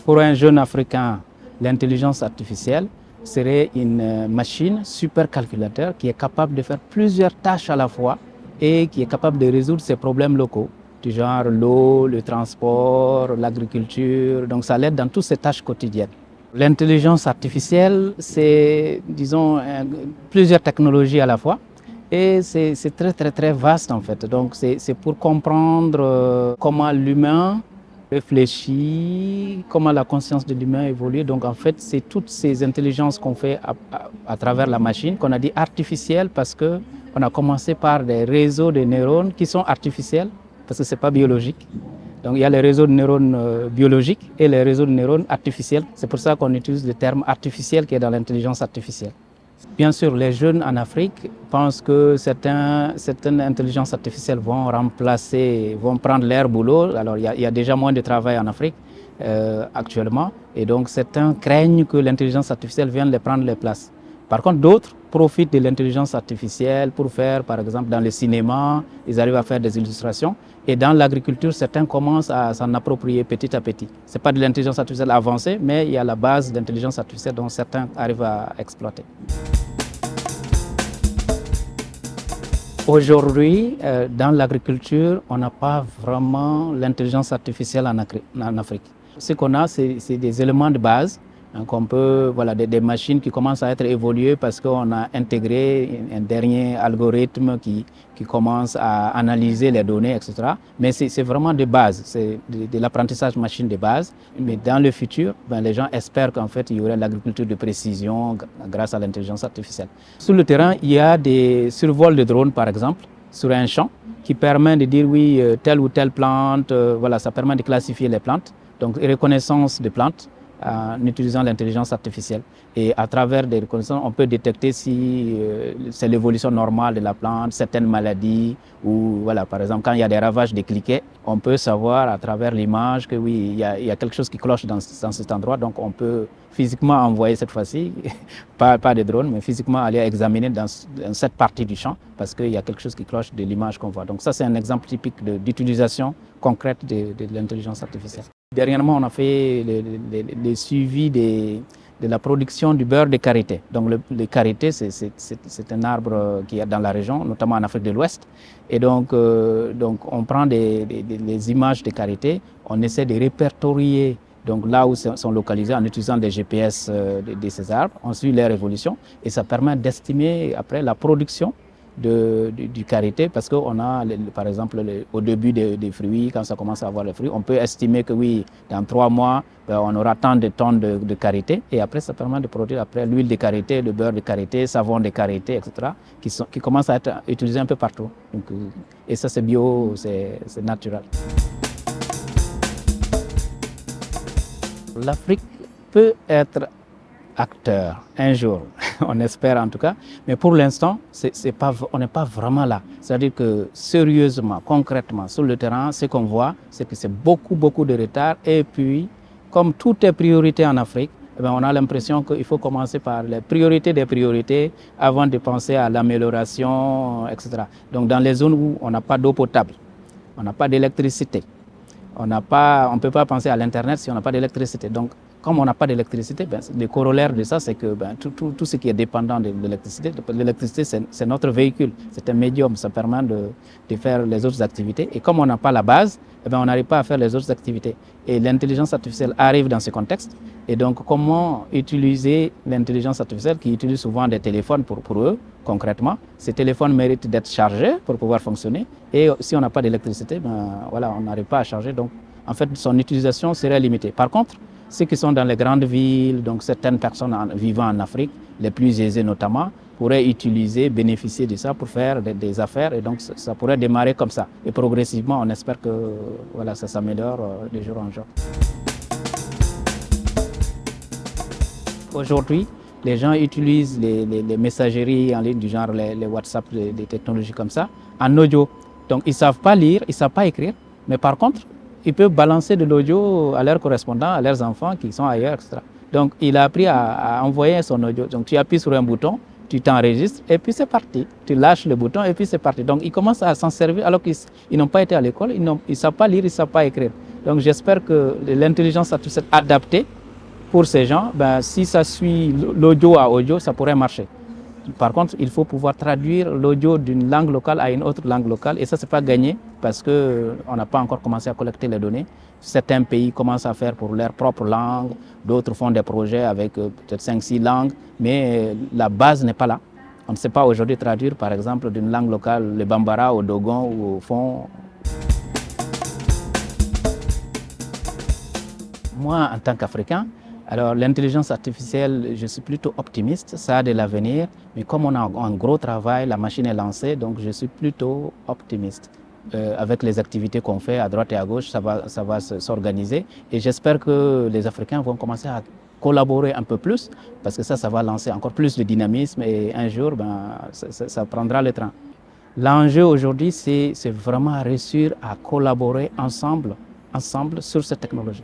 Pour un jeune Africain, l'intelligence artificielle serait une machine supercalculateur qui est capable de faire plusieurs tâches à la fois et qui est capable de résoudre ses problèmes locaux, du genre l'eau, le transport, l'agriculture. Donc ça l'aide dans toutes ses tâches quotidiennes. L'intelligence artificielle, c'est, disons, plusieurs technologies à la fois. Et c'est très vaste en fait. Donc c'est pour comprendre comment l'humain réfléchit, comment la conscience de l'humain évolue. Donc en fait, c'est toutes ces intelligences qu'on fait à travers la machine, qu'on a dit artificielles parce qu'on a commencé par des réseaux de neurones qui sont artificiels, parce que ce n'est pas biologique. Donc il y a les réseaux de neurones biologiques et les réseaux de neurones artificiels. C'est pour ça qu'on utilise le terme artificiel qui est dans l'intelligence artificielle. Bien sûr, les jeunes en Afrique pensent que certaines intelligences artificielles vont prendre leur boulot. Alors, il y a déjà moins de travail en Afrique actuellement. Et donc, certains craignent que l'intelligence artificielle vienne les prendre les places. Par contre, d'autres profitent de l'intelligence artificielle pour faire, par exemple, dans le cinéma, ils arrivent à faire des illustrations. Et dans l'agriculture, certains commencent à s'en approprier petit à petit. Ce n'est pas de l'intelligence artificielle avancée, mais il y a la base d'intelligence artificielle dont certains arrivent à exploiter. Aujourd'hui, dans l'agriculture, on n'a pas vraiment l'intelligence artificielle en Afrique. Ce qu'on a, c'est des éléments de base. Donc on peut, des machines qui commencent à être évoluées parce qu'on a intégré un dernier algorithme qui commence à analyser les données, etc. Mais c'est vraiment de base, c'est de l'apprentissage machine de base. Mais dans le futur, les gens espèrent qu'en fait, il y aurait l'agriculture de précision grâce à l'intelligence artificielle. Sur le terrain, il y a des survols de drones, par exemple, sur un champ, qui permet de dire oui, telle ou telle plante, ça permet de classifier les plantes. Donc, reconnaissance de plantes en utilisant l'intelligence artificielle. Et à travers des reconnaissances, on peut détecter si c'est l'évolution normale de la plante, certaines maladies, ou par exemple, quand il y a des ravages des cliquets, on peut savoir à travers l'image que oui, il y a quelque chose qui cloche dans cet endroit. Donc on peut physiquement envoyer cette fois-ci, pas de drone, mais physiquement aller examiner dans cette partie du champ parce qu'il y a quelque chose qui cloche de l'image qu'on voit. Donc ça, c'est un exemple typique d'utilisation concrète de l'intelligence artificielle. Dernièrement, on a fait le suivi de la production du beurre de karité. Donc le karité, c'est un arbre qui est dans la région, notamment en Afrique de l'Ouest. Et donc on prend des images de karité, on essaie de répertorier donc là où sont localisés en utilisant des GPS de ces arbres, on suit leur évolution et ça permet d'estimer après la production du karité parce qu'on a, par exemple, au début des fruits, quand ça commence à avoir les fruits, on peut estimer que oui, dans 3 mois, on aura tant de tonnes de karité et après, ça permet de produire après l'huile de karité, le beurre de karité, savon de karité, etc., qui commencent à être utilisés un peu partout. Donc, et ça, c'est bio, c'est naturel. L'Afrique peut être acteur un jour, on espère en tout cas, mais pour l'instant, on n'est pas vraiment là. C'est-à-dire que sérieusement, concrètement, sur le terrain, ce qu'on voit, c'est que c'est beaucoup de retard. Et puis, comme tout est priorité en Afrique, on a l'impression qu'il faut commencer par les priorités des priorités avant de penser à l'amélioration, etc. Donc dans les zones où on n'a pas d'eau potable, on n'a pas d'électricité, on ne peut pas penser à l'Internet si on n'a pas d'électricité. Donc, comme on n'a pas d'électricité, le corollaire de ça, c'est que tout ce qui est dépendant de l'électricité, c'est notre véhicule, c'est un médium, ça permet de faire les autres activités. Et comme on n'a pas la base, on n'arrive pas à faire les autres activités. Et l'intelligence artificielle arrive dans ce contexte. Et donc, comment utiliser l'intelligence artificielle qui utilise souvent des téléphones pour eux, concrètement. Ces téléphones méritent d'être chargés pour pouvoir fonctionner. Et si on n'a pas d'électricité, on n'arrive pas à charger. Donc, en fait, son utilisation serait limitée. Par contre, ceux qui sont dans les grandes villes, donc certaines personnes vivant en Afrique, les plus aisées notamment, pourraient utiliser, bénéficier de ça pour faire des affaires. Et donc, ça pourrait démarrer comme ça. Et progressivement, on espère que ça s'améliore de jour en jour. Aujourd'hui, les gens utilisent les messageries en ligne du genre les WhatsApp, des technologies comme ça, en audio. Donc, ils ne savent pas lire, ils ne savent pas écrire, mais par contre, ils peuvent balancer de l'audio à leurs correspondants, à leurs enfants qui sont ailleurs, etc. Donc, il a appris à envoyer son audio. Donc, tu appuies sur un bouton tu t'enregistres et puis c'est parti. Tu lâches le bouton et puis c'est parti. Donc ils commencent à s'en servir alors qu'ils n'ont pas été à l'école, ils ne savent pas lire, ils ne savent pas écrire. Donc j'espère que l'intelligence artificielle adaptée pour ces gens, si ça suit l'audio à audio, ça pourrait marcher. Par contre, il faut pouvoir traduire l'audio d'une langue locale à une autre langue locale et ça, ce n'est pas gagné parce qu'on n'a pas encore commencé à collecter les données. Certains pays commencent à faire pour leur propre langue, d'autres font des projets avec peut-être 5-6 langues, mais la base n'est pas là. On ne sait pas aujourd'hui traduire, par exemple, d'une langue locale, le Bambara au Dogon ou au Fon. Moi, en tant qu'Africain, alors l'intelligence artificielle, je suis plutôt optimiste, ça a de l'avenir, mais comme on a un gros travail, la machine est lancée, donc je suis plutôt optimiste. Avec les activités qu'on fait à droite et à gauche, ça va s'organiser et j'espère que les Africains vont commencer à collaborer un peu plus parce que ça va lancer encore plus de dynamisme et un jour, ça prendra le train. L'enjeu aujourd'hui, c'est vraiment réussir à collaborer ensemble sur cette technologie.